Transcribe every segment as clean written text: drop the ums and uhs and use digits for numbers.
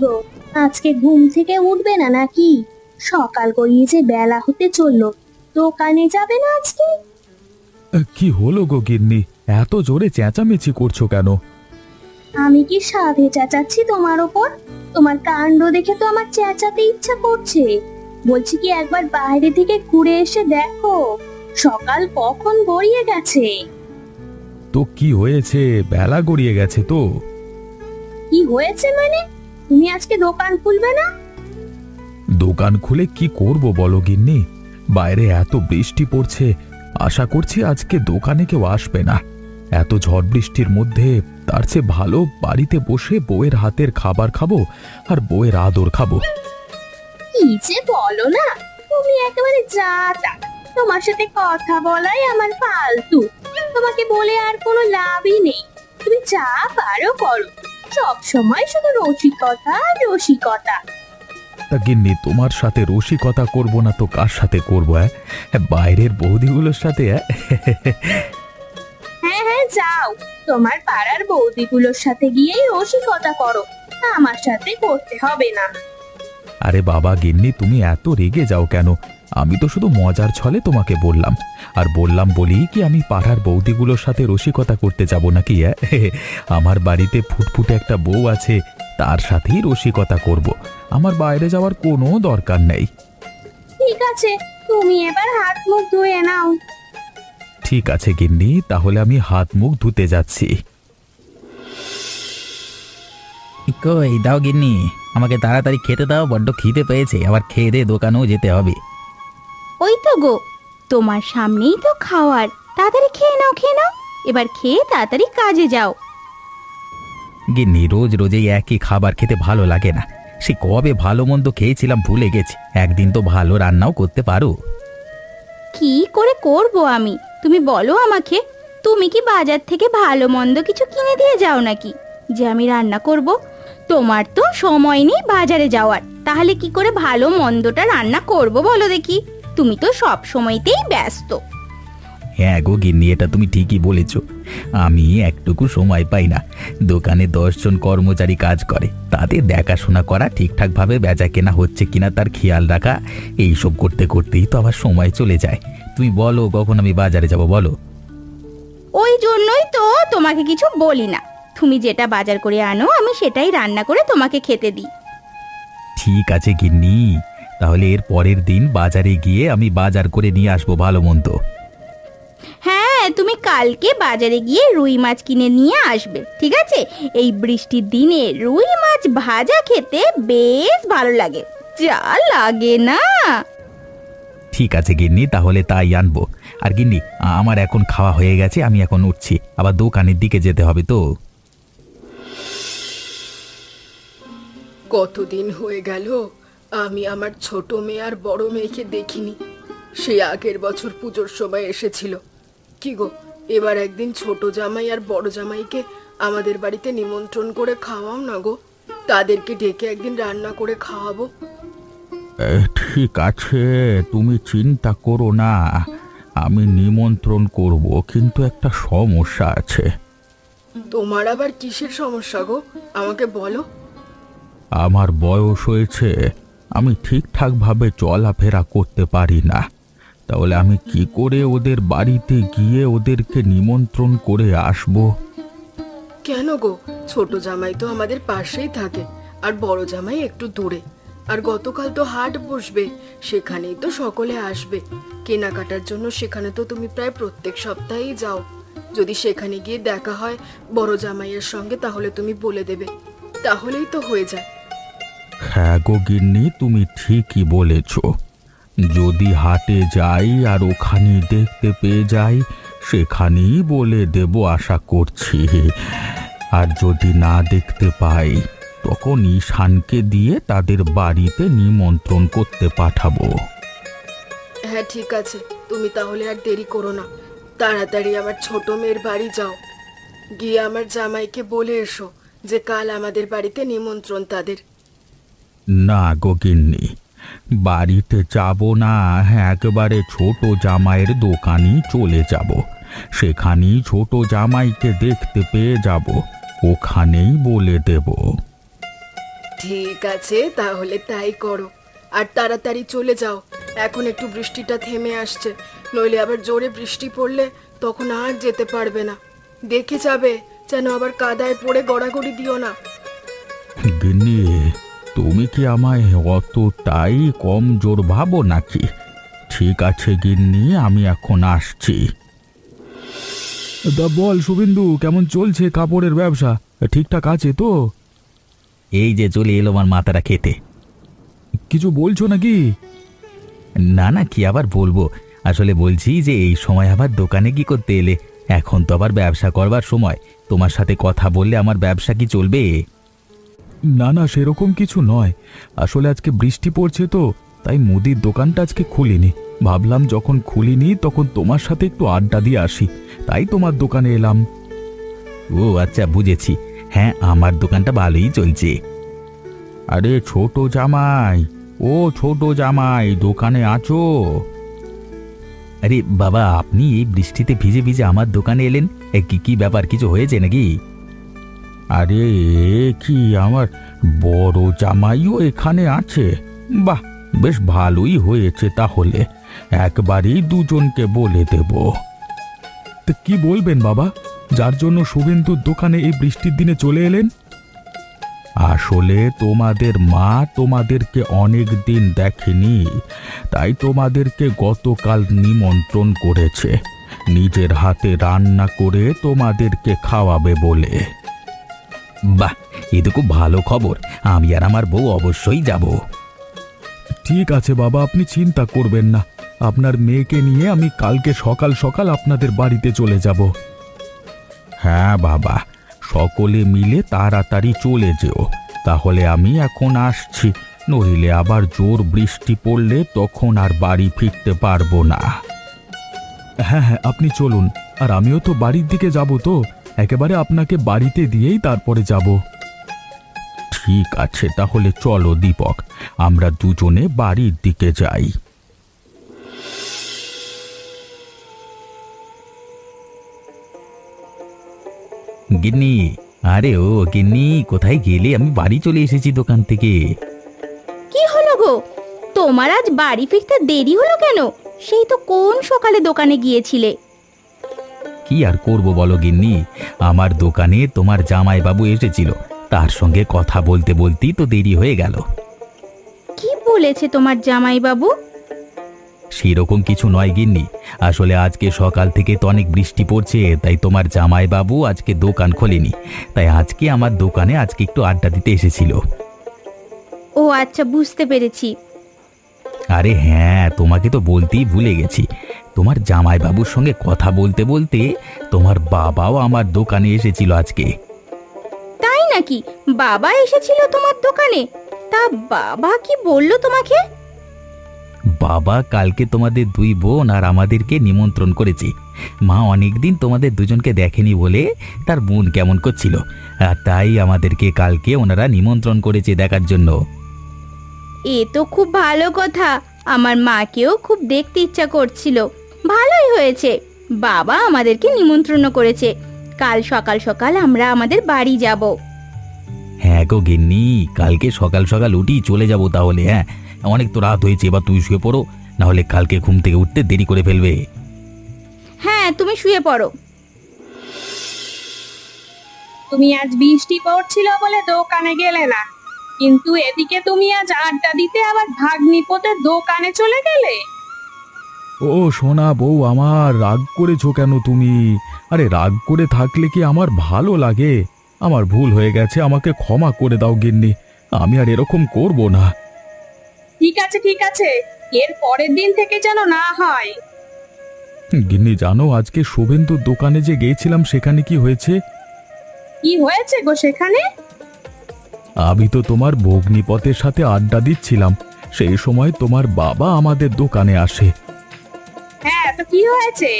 গো, আজকে ঘুম থেকে উঠবে না নাকি? সকাল গড়িয়ে যে বেলা হতে চললো, দোকানে যাবে না আজকে? কি হলো গো গিন্নি, এত জোরে চেঁচামেচি করছো কেন? আমি কি সাধে চেঁচাচ্ছি তোমার ওপর? তোমার কাণ্ড দেখে তো আমার চেঁচাতে ইচ্ছা করছে। বলছি কি, একবার বাইরে থেকে ঘুরে এসে দেখো সকাল কখন গড়িয়ে গেছে। তো কি হয়েছে? বেলা গড়িয়ে গেছে তো। কি হয়েছে মানে? তুমি আজকে দোকান খুলবে না? দোকান খুলে কি করব বলো গিন্নি? বাইরে এত বৃষ্টি পড়ছে, আশা করছি আজকে দোকানে কেউ আসবে না। এত ঝড় বৃষ্টির মধ্যে তার চেয়ে ভালো বাড়িতে বসে বউয়ের হাতের খাবার খাবো আর বউয়ের আদর খাবো। কি যে বলো না, তুমি একেবারে যা তা। তোমার সাথে কথা বলাই আমার ফালতু। তোমাকে বলে আর কোনো লাভই নেই। তুমি যা পারো করো, সব সময় শুধু রসিকতা আর রসিকতা। তা গিন্নি, তোমার সাথে রসিকতা করব না তো কার সাথে করবো? বাইরের বৌদিগুলোর সাথে। হ্যাঁ হ্যাঁ, যাও, তোমার পাড়ার বৌদিগুলোর সাথে গিয়েই রসিকতা করো, আমার সাথে করতে হবে না। আরে বাবা গিন্নি, তুমি এত রেগে যাও কেন? আমি তো শুধু মজার ছলে তোমাকে বললাম। আর বললাম বলি কি, আমি পাড়ার বৌদিগুলোর সাথে রসিকতা করতে যাব নাকি? আমার বাড়িতে ফুটফুটে একটা বউ আছে, তার সাথেই রসিকতা করব। আমার বাইরে যাওয়ার কোনো দরকার নেই। ঠিক আছে, তুমি এবার হাত মুখ ধুয়ে নাও। ঠিক আছে গিন্নি, তাহলে আমি হাত মুখ ধুতে যাচ্ছি। কই দাও গিন্নি, আমাকে তাড়াতাড়ি খেতে দাও, বড্ড খিদে পেয়েছে, আবার খেয়ে দিয়ে দোকানেও যেতে হবে। ওই তো গো, তোমার সামনেই তো খাওয়ার। তাড়াতাড়ি খেয়ে নাও, খেয়ে নাও। এবার খেয়ে তাড়াতাড়ি কাজে যাও। গিন্নি, রোজ রোজ এই একই খাবার খেতে ভালো লাগে না। সে কবে ভালো মন্দ খেয়েছিলাম ভুলে গেছি। একদিন তো ভালো রান্নাও করতে পারো। কি করে করব আমি? তুমি বলো আমাকে। তুমি কি বাজার থেকে ভালো মন্দ কিছু কিনে দিয়ে যাও নাকি যে আমি রান্না করব? তোমার তো সময় নেই বাজারে যাওয়ার, তাহলে কি করে ভালো মন্দটা রান্না করব বলো দেখি? তুমি তো সব সময়তেই ব্যস্ত। হ্যাঁ গো গিন্নি, এটা তুমি ঠিকই বলেছ। আমি একটুকু সময় পাই না। দোকানে 10 জন কর্মচারী কাজ করে, তাদের দেখাশোনা করা, ঠিকঠাকভাবে বেচা কেনা হচ্ছে কিনা তার খেয়াল রাখা, এইসব করতে করতেই তো আবার সময় চলে যায়। তুমি বলো কখন আমি বাজারে যাব, বলো। ওই জন্যই তো তোমাকে কিছু বলি না। তুমি যেটা বাজার করে আনো আমি সেটাই রান্না করে তোমাকে খেতে দিই। ঠিক আছে গিন্নি, তাহলে এর পরের দিন বাজারে গিয়ে আমি বাজার করে নিয়ে আসবো ভালো মন্দ। হ্যাঁ, তুমি কালকে বাজারে গিয়ে রুই মাছ কিনে নিয়ে আসবে, ঠিক আছে? এই বৃষ্টির দিনে রুই মাছ ভাজা খেতে বেশ ভালো লাগে, যা লাগে না। ঠিক আছে গিন্নি, তাহলে তাই আনবো। আর গিন্নি, আমার এখন খাওয়া হয়ে গেছে, আমি এখন উঠছি, আবার দোকানের দিকে যেতে হবে তো। কতদিন হয়ে গেল আমি আমার ছোট মেয়ে আর বড় মেয়েকে দেখিনি। সেই আগের বছর পুজোর সময় এসেছিল। কি গো, এবার একদিন ছোট জামাই আর বড় জামাইকে আমাদের বাড়িতে নিমন্ত্রণ করে খাওয়াও না গো। তাদেরকে ডেকে একদিন রান্না করে খাওয়াবো। ঠিক আছে, তুমি চিন্তা করো না, আমি নিমন্ত্রণ করব, কিন্তু একটা সমস্যা আছে। তোমার আবার কিসের সমস্যা গো, আমাকে বলো। আমার বয়স হয়েছে, আমি ঠিকঠাকভাবে চলাফেরা করতে পারি না। তাহলে আমি কি করে ওদের বাড়িতে গিয়ে ওদেরকে নিমন্ত্রণ করে আসব? কেন গো, ছোট জামাই তো আমাদের পাশেই থাকে, আর বড় জামাই একটু দূরে। আর গতকাল তো হাট বসবে, সেখানেই তো সকলে আসবে কেনাকাটার জন্য। সেখানে তো তুমি প্রায় প্রত্যেক সপ্তাহেই যাও। যদি সেখানে গিয়ে দেখা হয় বড় জামাইয়ের সঙ্গে, তাহলে তুমি বলে দেবে, তাহলেই তো হয়ে যায়। হ্যাঁ গো গিন্নি, তুমি ঠিকই বলেছ। যদি হাটে যাই আর ওখানেই দেখতে পেয়ে যাই, সেখানেই বলে দেব আশা করছি। আর যদি না দেখতে পাই, তখন ঈশানকে দিয়ে তাদের বাড়িতে নিমন্ত্রণ করতে পাঠাবো। হ্যাঁ ঠিক আছে, তুমি তাহলে আর দেরি করো না, তাড়াতাড়ি আমার ছোট মেয়ের বাড়ি যাও। গিয়ে আমার জামাইকে বলে এসো যে কাল আমাদের বাড়িতে নিমন্ত্রণ তাদের। না গো গিন্নি, বাড়িতে যাব না, একেবারে ছোট জামাইয়ের দোকানেই চলে যাব। সেখানেই ছোট জামাইকে দেখতে পেয়ে যাব, ওখানেই বলে দেব। ঠিক আছে, তাহলে তাই করো। আর তাড়াতাড়ি চলে যাও, এখন একটু বৃষ্টিটা থেমে আসছে, নইলে আবার জোরে বৃষ্টি পড়লে তখন আর যেতে পারবে না। দেখে যাবে যেন আবার কাদায় পড়ে গড়াগড়ি দিও না। গিন্নি, তুমি কি আমায় অতটাই কম জোর ভাবো নাকি? ঠিক আছে গিন্নি, আমি এখন আসছি। তা বল শুভেন্দু, কেমন চলছে কাপড়ের ব্যবসা? ঠিকঠাক আছে তো? এই যে চলে এলো আমার মাথাটা খেতে। কিছু বলছো নাকি? না না, কি আবার বলবো, আসলে বলছি যে এই সময় আবার দোকানে কি করতে এলে? এখন তো আবার ব্যবসা করবার সময়, তোমার সাথে কথা বললে আমার ব্যবসা কি চলবে? না না, সেরকম কিছু নয়। আসলে আজকে বৃষ্টি পড়ছে তো, তাই মুদির দোকানটা আজকে খুলিনি। ভাবলাম যখন খুলিনি তখন তোমার সাথে একটু আড্ডা দিয়ে আসি, তাই তোমার দোকানে এলাম। ও আচ্ছা, বুঝেছি। হ্যাঁ, আমার দোকানটা ভালোই চলছে। আরে ছোট জামাই, ও ছোট জামাই, দোকানে আছো? আরে বাবা, আপনি এই বৃষ্টিতে ভিজে ভিজে আমার দোকানে এলেন, কি কি ব্যাপার, কিছু হয়েছে নাকি? আরে কি, আমার বড় জামাইও এখানে আছে? বাহ, বেশ ভালোই হয়েছে তাহলে, একবারই দুজনকে বলে দেব। তা কি বলবেন বাবা, যার জন্য শুভেন্দুর দোকানে এই বৃষ্টির দিনে চলে এলেন? আসলে তোমাদের মা তোমাদেরকে অনেক দিন দেখেনি, তাই তোমাদেরকে গতকাল নিমন্ত্রণ করেছে নিজের হাতে রান্না করে তোমাদেরকে খাওয়াবে বলে। বাহ, এ তো খুব ভালো খবর, আমি আর আমার বউ অবশ্যই যাব। ঠিক আছে বাবা, আপনি চিন্তা করবেন না, আপনার মেয়েকে নিয়ে আমি কালকে সকাল সকাল আপনাদের বাড়িতে চলে যাব। হ্যাঁ বাবা, সকলে মিলে তাড়াতাড়ি চলে যেও, তাহলে আমি এখন আসছি, নইলে আবার জোর বৃষ্টি পড়লে তখন আর বাড়ি ফিরতে পারবো না। হ্যাঁ হ্যাঁ, আপনি চলুন, আর আমিও তো বাড়ির দিকে যাব, তো একেবারে আপনাকে বাড়িতে দিয়েই তারপরে যাব। ঠিক আছে, তাহলে চলো দীপক, আমরা দুজনে বাড়ির দিকে যাই। গিন্নি, আরে ও গিন্নি, কোথায় গেলে? আমি বাড়ি চলে এসেছি দোকান থেকে। কি হলো গো, তোমার আজ বাড়ি ফিরতে দেরি হলো কেন? সেই তো কোন সকালে দোকানে গিয়েছিলে। কি আর করব বলো গিন্নি, আমার দোকানে তোমার জামাইবাবু এসেছিল, তার সঙ্গে কথা বলতে বলতেই তো দেরি হয়ে গেল। কি বলেছে তোমার জামাইবাবু? সেরকম কিছু নয় গিন্নি, আসলে আজকে সকাল থেকে তো অনেক বৃষ্টি পড়ছে, তাই তোমার জামাইবাবু আজকে দোকান খোলেনি, তাই আজকে আমার দোকানে আজকে একটু আড্ডা দিতে এসেছিল। ও আচ্ছা, বুঝতে পেরেছি। আরে হ্যাঁ, তোমাকে তো বলতেই ভুলে গেছি, তোমার জামাইবাবুর সঙ্গে কথা বলতে বলতে তোমার বাবাও আমার দোকানে এসেছিল আজকে। তাই নাকি? বাবা এসেছিল তোমার দোকানে? তা বাবা কি বললো তোমাকে? বাবা কালকে তোমাদের দুই বোন আর আমাদেরকে নিমন্ত্রণ করেছে। মা অনেকদিন তোমাদের দুজনকে দেখেনি বলে তার মন কেমন করছিল, আর তাই আমাদেরকে কালকে ওনারা নিমন্ত্রণ করেছে দেখার জন্য। এ তো খুব ভালো কথা, আমার মাকেও খুব দেখতে ইচ্ছা করছিল। ভালোই হয়েছে, বাবা আমাদেরকে নিমন্ত্রণ করেছে। কাল সকাল সকাল আমরা আমাদের বাড়ি যাব। হ্যাঁ গো গিন্নি, কালকে সকাল সকাল উঠি চলে যাব তাহলে। হ্যাঁ, অনেক তো রাত হয়েছে, এবার তুমি শুয়ে পড়ো, না হলে কালকে ঘুম থেকে উঠতে দেরি করে ফেলবে। হ্যাঁ, তুমি শুয়ে পড়ো। তুমি আজ বৃষ্টি পড়ছিল বলে দোকানে গেলে না, কিন্তু এদিকে তুমি আজ আড্ডা দিতে আবার ভাগ্নিপোতের দোকানে চলে গেলে। ও সোনা বউ আমার, রাগ করেছো কেন তুমি? আরে রাগ করে থাকলে কি আমার ভালো লাগে? আমার ভুল হয়ে গেছে, আমাকে ক্ষমা করে দাও গিন্নি, আমি আর এরকম করব না। ঠিক আছে ঠিক আছে, এর পরের দিন থেকে যেন না হয়। গিন্নি জানো, আজকে শুভেন্দুর দোকানে যে গিয়েছিলাম সেখানে কি হয়েছে? কি হয়েছে গো সেখানে? আমি তো তোমার ভগ্নিপতের সাথে আড্ডা দিচ্ছিলাম, সেই সময় তোমার বাবা আমাদের দোকানে আসে। হ্যাঁ, তো কি হয়েছে?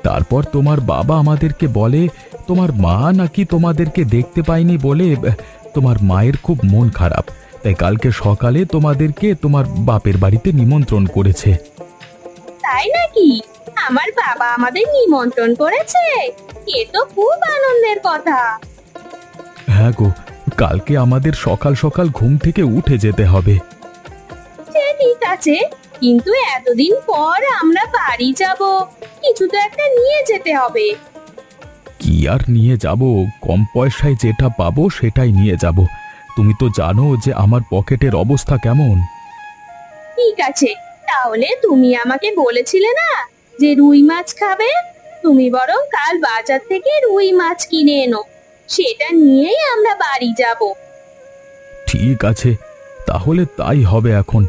তারপর তোমার বাবা আমাদেরকে বলে তোমার মা নাকি তোমাদেরকে দেখতে পায়নি বলে তোমার মায়ের খুব মন খারাপ, তাই কালকে সকালে তোমাদেরকে তোমার বাপের বাড়িতে নিমন্ত্রণ করেছে। তাই নাকি? আমার বাবা আমাদের নিমন্ত্রণ করেছে? এ তো খুব আনন্দের কথা। হ্যাঁ গো, কালকে আমাদের সকাল সকাল ঘুম থেকে উঠে যেতে হবে। সে ঠিক আছে, কিন্তু এতদিন পর আমরা বাড়ি যাব, কিছু তো একটা নিয়ে যেতে হবে। কি আর নিয়ে যাব, কম পয়সায় যেটা পাবো সেটাই নিয়ে যাব। তুমি তো জানো যে আমার পকেটের অবস্থা কেমন। ঠিক আছে, তাহলে তুমি আমাকে বলেছিলে না যে রুই মাছ খাবে, তুমি বরং কাল বাজার থেকে রুই মাছ কিনে এনো, সেটা নিয়েই আমরা বাড়ি যাব। ঠিক আছে, তাহলে তাই হবে। এখন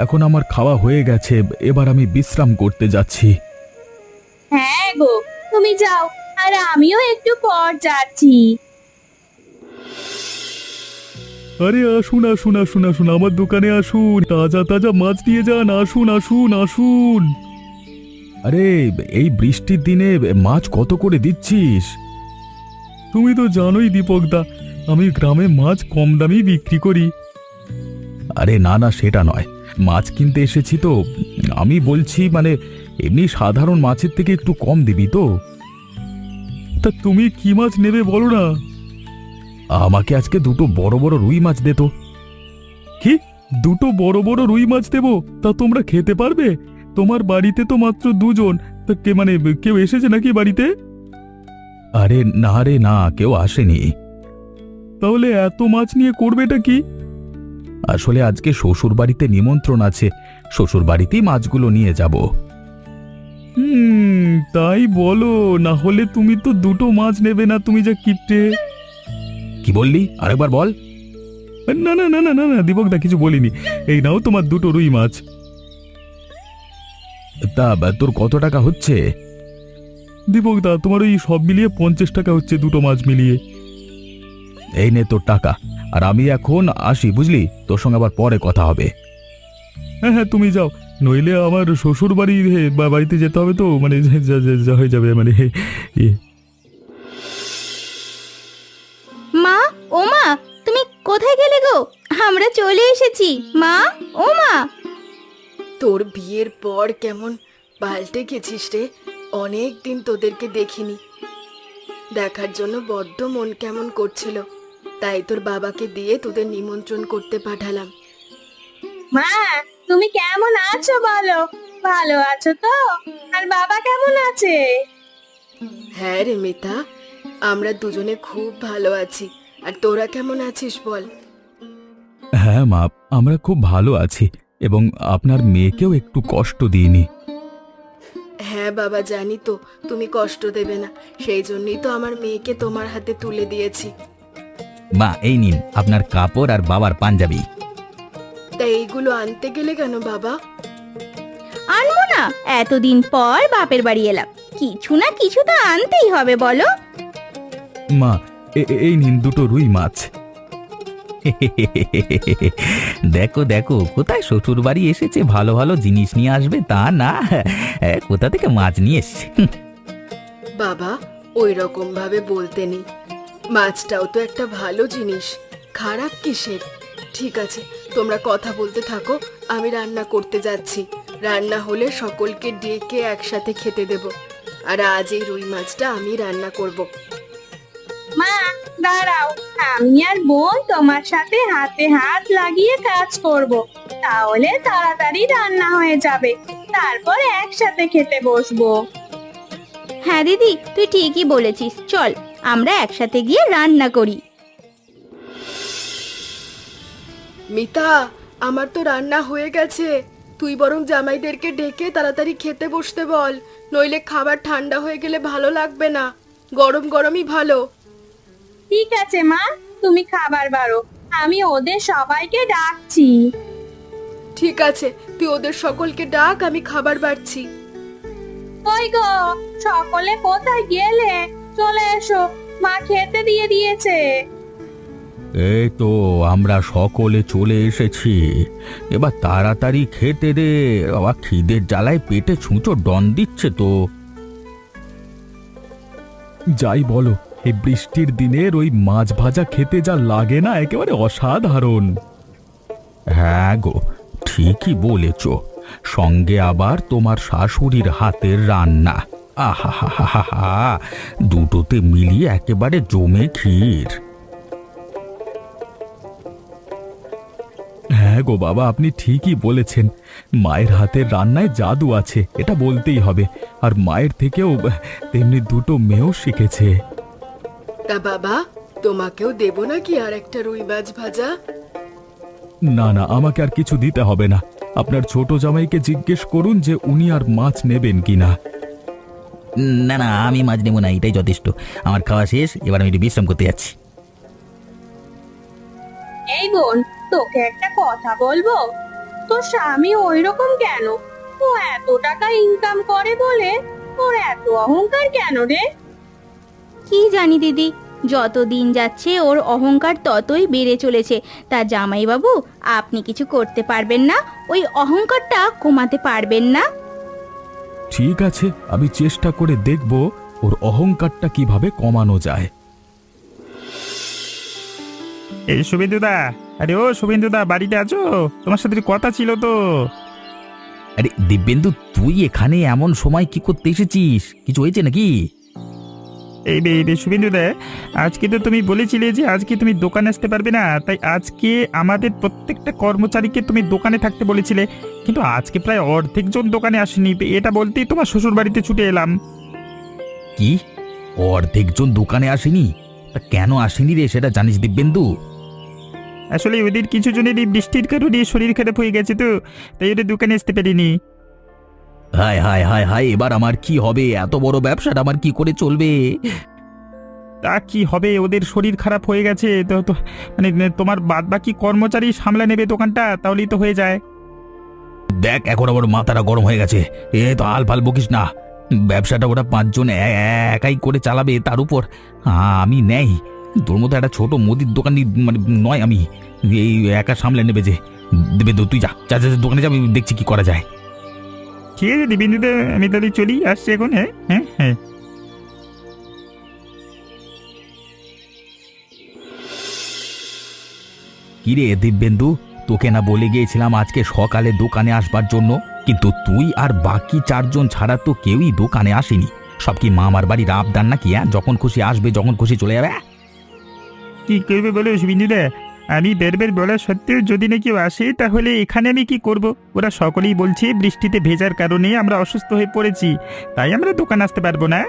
এখন আমার খাওয়া হয়ে গেছে, এবার আমি বিশ্রাম করতে যাচ্ছি। হ্যাঁ গো, তুমি যাও, আর আমিও একটু পর যাচ্ছি। আরে আসুন আসুন আসুন আসুন, আমার দোকানে আসুন, তাজা তাজা মাছ নিয়ে যান, আসুন আসুন আসুন। আরে এই বৃষ্টির দিনে মাছ কত করে দিচ্ছিস? তুমি তো জানোই দীপকদা, আমি গ্রামে মাছ কম দামেই বিক্রি করি। আরে না না, সেটা নয়, মাছ কিনতে এসেছি তো। আমি বলছি মানে এমনি সাধারণ মাছের থেকে একটু কম দিবি তো? তা তুমি কি মাছ নেবে বলো না। আমাকে আজকে দুটো বড় বড় রুই মাছ দে তো। কি, দুটো বড় বড় রুই মাছ দেবো? তা তোমরা খেতে পারবে? তোমার বাড়িতে তো মাত্র দুজন, তা কে মানে কেউ এসেছে নাকি বাড়িতে? আরে না রে না, কেউ আসেনি। তাহলে এত মাছ নিয়ে করবেটা কি? আসলে আজকে শ্বশুর বাড়িতে নিমন্ত্রণ আছে, শ্বশুর বাড়িতেই মাছগুলো নিয়ে যাব। তাই বলো, না হলে তুমি তো দুটো মাছ নেবে না, তুমি যা কিপটে। কি বললি, আরেকবার বল। না না না না না না দীপকদা, কিছু বলিনি। এই নাও তোমার দুটো রুই মাছ। তা তোর কত টাকা হচ্ছে? দীপকদা, তোমার ওই সব মিলিয়ে 50 টাকা হচ্ছে, দুটো মাছ মিলিয়ে। এই নে তোর টাকা, আর আমি এখন আসি, বুঝলি? তোর সঙ্গে আবার পরে কথা হবে। হ্যাঁ হ্যাঁ, তুমি যাও, নইলে আমার শ্বশুর বাড়ি বাড়িতে যেতে হবে তো, মানে যা হয়ে যাবে মানে। মা, ও মা, তুমি কোথায় গেলে গো? আমরা চলে এসেছি মা, ও মা। তোর বিয়ের পর কেমন পাল্টে গেছিস রে, অনেক দিন তোদেরকে দেখিনি। দেখার জন্য বড্ড মন কেমন করছিল, তাই তোর বাবাকে দিয়ে তোদের নিমন্ত্রণ করতে পাঠালাম। মা, তুমি কেমন আছো বলো? ভালো আছো তো? আর বাবা কেমন আছে? হ্যাঁ রে মিতা, আমরা দুজনে খুব ভালো আছি। আর তোরা কেমন আছিস বল? হ্যাঁ মা, আমরা খুব ভালো আছি, এবং আপনার মেয়েকেও একটু কষ্ট দিইনি। হ্যাঁ বাবা, জানি তো তুমি কষ্ট দেবে না, সেই জন্যই তো আমার মেয়েকে তোমার হাতে তুলে দিয়েছি। মা, এই নিন আপনার কাপড় আর বাবার পাঞ্জাবি। তা এইগুলো আনতে গেলে কেন বাবা? আনবো না? এতদিন পর বাপের বাড়ি এলাম, কিছু না কিছু তো আনতেই হবে বলো। মা, এই নিন দুটো রুই মাছ। দেখো দেখো, কোথায় শ্বশুর বাড়ি এসেছে, ভালো ভালো জিনিস নিয়ে আসবে তা না, কোথা থেকে মাছ নিয়ে এসছে। বাবা, ওই রকম ভাবে বলতে নেই, মাছটাও তো একটা ভালো জিনিস, খারাপ কিসের? ঠিক আছে, তোমরা কথা বলতে থাকো, আমি রান্না করতে যাচ্ছি। রান্না হলে সকলকে ডেকে একসাথে খেতে দেব। আর আজ এই রুই মাছটা আমি রান্না করব। মা দাঁড়াও, আমি আর বোন তোমার সাথে হাতে হাত লাগিয়ে কাজ করব, তাহলে তাড়াতাড়ি রান্না হয়ে যাবে, তারপর একসাথে খেতে বসবো। হ্যাঁ দিদি, তুই ঠিকই বলেছিস, চল আমরা একসাথে গিয়ে রান্না করি। মিতা, আমার তো রান্না হয়ে গেছে, তুই বরং জামাইদেরকে ডেকে তাড়াতাড়ি খেতে বসতে বল, নইলে খাবার ঠান্ডা হয়ে গেলে ভালো লাগবে না, গরম গরমই ভালো। ঠিক আছে মা, তুমি খাবার বাড়ো, আমি ওদের সবাইকে ডাকছি। ঠিক আছে, তুই ওদের সকলকে ডাক, আমি খাবার বাড়ছি। ওই গো, সকলে কোথায় গেলে? চলে এসো, মা খেতে দিয়ে দিয়েছে। এই তো আমরা সকলে চলে এসেছি, এবার তাড়াতাড়ি খেতে দে, বাবা খিদের জ্বালায় পেটে ছুঁচো ডন দিচ্ছে তো। যাই বলো, এই বৃষ্টির দিনের ওই মাছ ভাজা খেতে যা লাগে না, একেবারে অসাধারণ। হ্যাঁ গো, ঠিকই বলেছ, সঙ্গে আবার তোমার শাশুড়ির হাতের রান্না, আহা হা হা হা হা, দুটোতে মিলিয়ে একেবারে জমে ক্ষীর। হ্যাঁ গো বাবা, আপনি ঠিকই বলেছেন। মায়ের হাতের রান্নায় জাদু আছে, এটা বলতেই হবে। আর মায়ের থেকেও তেমনি দুটো মেয়েও শিখেছে। তা বাবা, তোমাকেও দেবো নাকি আর একটা রুই মাছ ভাজা? না না, আমাকে আর কিছু দিতে হবে না। আপনার ছোট জামাইকে জিজ্ঞেস করুন যে উনি আর মাছ নেবেন কিনা। না না, আমি মাছ নেবো না, এটাই যথেষ্ট। আমার খাওয়া শেষ, এবার আমি একটু বিশ্রাম করতে যাচ্ছি। এই বোন, তোকে একটা কথা বলবো। তোর স্বামী ওই রকম কেন? ও এত টাকা ইনকাম করে বলে ওর এত অহংকার কেন রে? কি জানি দিদি, যত দিন যাচ্ছে ওর অহংকার ততই বেড়ে চলেছে। তা জামাইবাবু, আপনি কিছু করতে পারবেন না? ওই অহংকারটা কমাতে পারবেন না? ঠিক আছে, আমি চেষ্টা করে দেখব ওর অহংকারটা কিভাবে কমানো যায়। এই শুভেন্দুদা, আরে ও শুভেন্দুদা, বাড়িতে আছো? তোমার সাথে কথা ছিল তো। আরে দিব্যেন্দু, তুই এখানে এমন সময় কি করতে এসেছিস? কিছু হয়েছে নাকি? এই শুভেন্দুদা, আজকে তো তুমি বলেছিলে যে আজকে তুমি দোকানে আসতে পারবে না, তাই আজকে আমাদের প্রত্যেকটা কর্মচারীকে তুমি দোকানে থাকতে বলেছিলে, কিন্তু আজকে প্রায় অর্ধেক জন দোকানে আসেনি। এটা বলতেই তোমার শ্বশুর বাড়িতে ছুটে এলাম। কি, অর্ধেকজন দোকানে আসেনি? তা কেন আসেনি রে, সেটা জানিস দিব্যেন্দু? আসলে ওদের কিছু জনের এই বৃষ্টির কারণে শরীর খারাপ হয়ে গেছে, তো তাই ওরা দোকানে আসতে পারিনি। হায় হায় হায় হায়, এবার আমার কি হবে? এত বড় ব্যবসাটা আমার কি করে চলবে? তা কি হবে, ওদের শরীর খারাপ হয়ে গেছে তো তো মানে তোমার বাদ বাকি কর্মচারী সামলে নেবে দোকানটা, তাহলেই তো হয়ে যায়। দেখ, এখন আমার মাথাটা গরম হয়ে গেছে। এ তো আলফাল বকিস না। ব্যবসাটা ওরা পাঁচজন একাই করে চালাবে, তার উপর আমি নেই। তোর মতো একটা ছোট মুদির দোকানি মানে নয় আমি, এই একা সামলে নেবে যে। দেবে তো, তুই যা যা যা, দোকানে যা, আমি দেখছি কি করা যায়। ঠিক আছে দিবিন্দুদা, আমি তাহলে চলি, আসছি এখন। হ্যাঁ হ্যাঁ হ্যাঁ। কিরে দিব্যেন্দু, তোকে না বলে গিয়েছিলাম আজকে সকালে দোকানে আসবার জন্য? কিন্তু তুই আর বাকি চারজন ছাড়া তো কেউই দোকানে আসেনি। সব কি মামার বাড়ির আবদার নাকি? যখন খুশি আসবে, যখন খুশি চলে যাবে। কি করবে বলো শুভেন্দুদা? আমি বেরবের বলা সত্ত্বেও যদি না কেউ আসে, তাহলে এখানে আমি কি করব? ওরা সকলেই বলছে বৃষ্টিতে ভেজার কারণে আমরা অসুস্থ হয়ে পড়েছি, তাই আমরা দোকান আসতে পারবো না।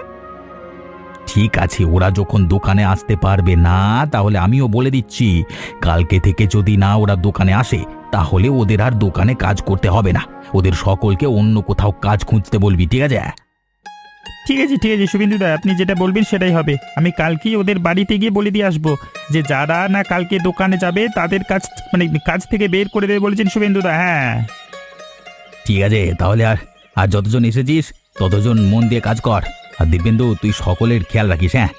ঠিক আছে, ওরা যখন দোকানে আসতে পারবে না, তাহলে আমিও বলে দিচ্ছি, কালকে থেকে যদি না ওরা দোকানে আসে, তাহলে ওদের আর দোকানে কাজ করতে হবে না। ওদের সকলকে অন্য কোথাও কাজ খুঁজতে বলবি, ঠিক আছে? ঠিক আছে ঠিক আছে শুভেন্দুদা, আপনি যেটা বলবেন সেটাই হবে। আমি কালকেই ওদের বাড়িতে গিয়ে বলে দিয়ে আসবো যে যারা না কালকে দোকানে যাবে তাদের কাজ মানে কাজ থেকে বের করে দেবে বলেছেন শুভেন্দুদা। হ্যাঁ ঠিক আছে, তাহলে আর আর যতজন এসেছিস ততজন মন দিয়ে কাজ কর। আর দিব্যেন্দু, তুই সকলের খেয়াল রাখিস। হ্যাঁ,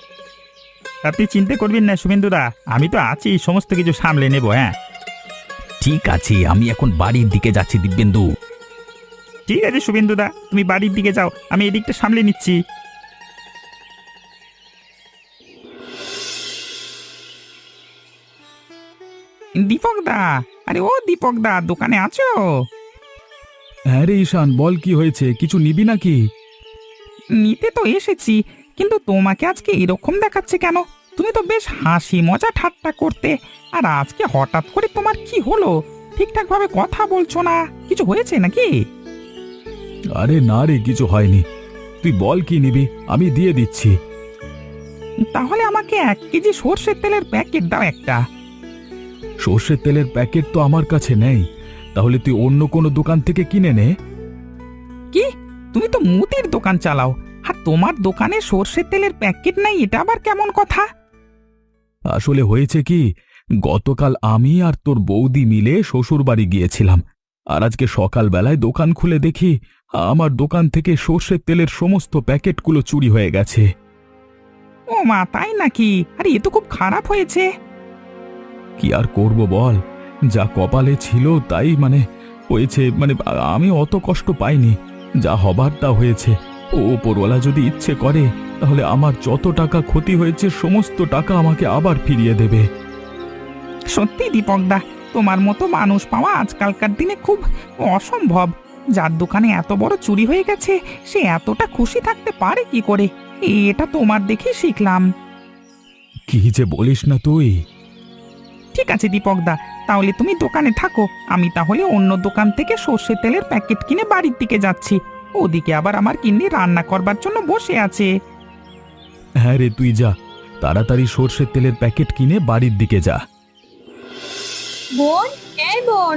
আপনি চিন্তা করবেন না শুভেন্দুদা, আমি তো আছি, সমস্ত কিছু সামলে নেব। হ্যাঁ ঠিক আছে, আমি এখন বাড়ির দিকে যাচ্ছি দিব্যেন্দু। ঠিক আছে শুভেন্দুদা, তুমি বাড়ির দিকে যাও, আমি এদিকটা সামলে নিচ্ছি। দীপক দা, আরে ও দীপক দা, দোকানে আছো? হ্যাঁ রে ঈশান, বল কি হয়েছে? কিছু নিবি নাকি? নিতে তো এসেছি, কিন্তু তোমাকে আজকে এরকম দেখাচ্ছে কেন? তুমি তো বেশ হাসি মজা ঠাট্টা করতে, আর আজকে হঠাৎ করে তোমার কি হলো? ঠিকঠাক ভাবে কথা বলছো না, কিছু হয়েছে নাকি? আরে না রে, কিছু হয়নি। তুই বল কি নিবি, আমি দিয়ে দিচ্ছি। তাহলে আমাকে 1 কেজি সর্ষের তেলের প্যাকেট দাও একটা। সর্ষের তেলের প্যাকেট তো আমার কাছে নেই, তাহলে তুই অন্য কোনো দোকান থেকে কিনে নে। কি, তুমি তো মুদির দোকান চালাও, আর তোমার দোকানে সর্ষের তেলের প্যাকেট নাই? এটা আবার কেমন কথা? আসলে হয়েছে কি, গতকাল আমি আর তোর বৌদি মিলে শ্বশুর বাড়ি গিয়েছিলাম, আর আজকে সকালবেলায় দোকান খুলে দেখি আমার দোকান থেকে সর্ষের তেলের সমস্ত প্যাকেটগুলো চুরি হয়ে গেছে। ও মা, তাই নাকি? আরে এ তো খুব খারাপ হয়েছে। কি আর করব বল, যা কপালে ছিল তাই হয়েছে। আমি অত কষ্ট পাইনি, যা হবার তা হয়েছে। ওপরওয়ালা যদি ইচ্ছে করে, তাহলে আমার যত টাকা ক্ষতি হয়েছে সমস্ত টাকা আমাকে আবার ফিরিয়ে দেবে। সত্যি দীপক দা, তোমার মতো মানুষ পাওয়া আজকালকার দিনে খুব অসম্ভব। যার দোকানে এত বড় চুরি হয়ে গেছে, সে এতটা খুশি থাকতে পারে কি করে? এটা তোমার দেখে শিখলাম। কি যে বলিস না তুই। ঠিক আছে দীপকদা, তাহলে তুমি দোকানে থাকো, আমি তাহলে অন্য দোকান থেকে সর্ষের তেলের প্যাকেট কিনে বাড়ির দিকে যাচ্ছি। ওদিকে আবার আমার গিন্নি রান্না করবার জন্য বসে আছে। হ্যাঁ রে, তুই যা, তাড়াতাড়ি সর্ষের তেলের প্যাকেট কিনে বাড়ির দিকে যা। বোন, বোন,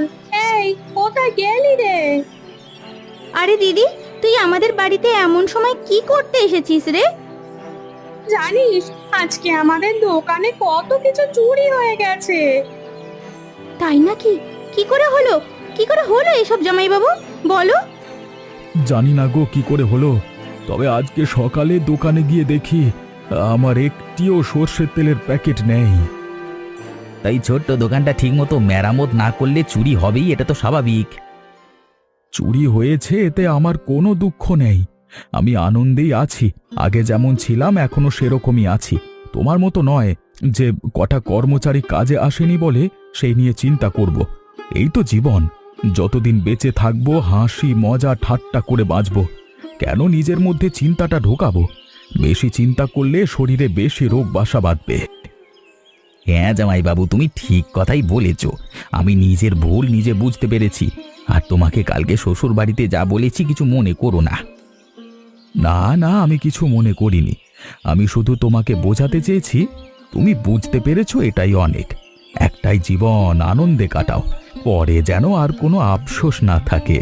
এই কোথায় গেলি রে? আরে দিদি, তুই আমাদের বাড়িতে এমন সময় কি করতে এসেছিস রে? জানিস আজকে আমাদের দোকানে কত কিছু চুরি হয়ে গেছে। তাই নাকি? কি করে হলো? কি করে হলো এসব জামাইবাবু, বলো। জানি না গো কি করে হলো, তবে আজকে সকালে দোকানে গিয়ে দেখি আমার একটিও সর্ষের তেলের প্যাকেট নেই। তাই ছোট্ট দোকানটা ঠিকমতো মেরামত না করলে চুরি হবেই, এটা তো স্বাভাবিক। চুরি হয়েছে এতে আমার কোনো দুঃখ নেই, আমি আনন্দেই আছি। আগে যেমন ছিলাম এখনো সেরকমই আছি। তোমার মতো নয় যে কটা কর্মচারী কাজে আসেনি বলে সেই নিয়ে চিন্তা করব। এই তো জীবন, যতদিন বেঁচে থাকবো হাসি মজা ঠাট্টা করে বাঁচব। কেন নিজের মধ্যে চিন্তাটা ঢোকাবো? বেশি চিন্তা করলে শরীরে বেশি রোগ বাসা বাঁধবে। হ্যাঁ জামাইবাবু, তুমি ঠিক কথাই বলেছ। আমি নিজের ভুল নিজে বুঝতে পেরেছি। আর তোমাকে কালকে শ্বশুর বাড়িতে যা বলেছি কিছু মনে করো না। না না, আমি কিছু মনে করিনি। আমি শুধু তোমাকে বোঝাতে চেয়েছি, তুমি বুঝতে পেরেছো এটাই অনেক। একটাই জীবন, আনন্দে কাটাও, পরে যেন আর কোনো আফসোস না থাকে।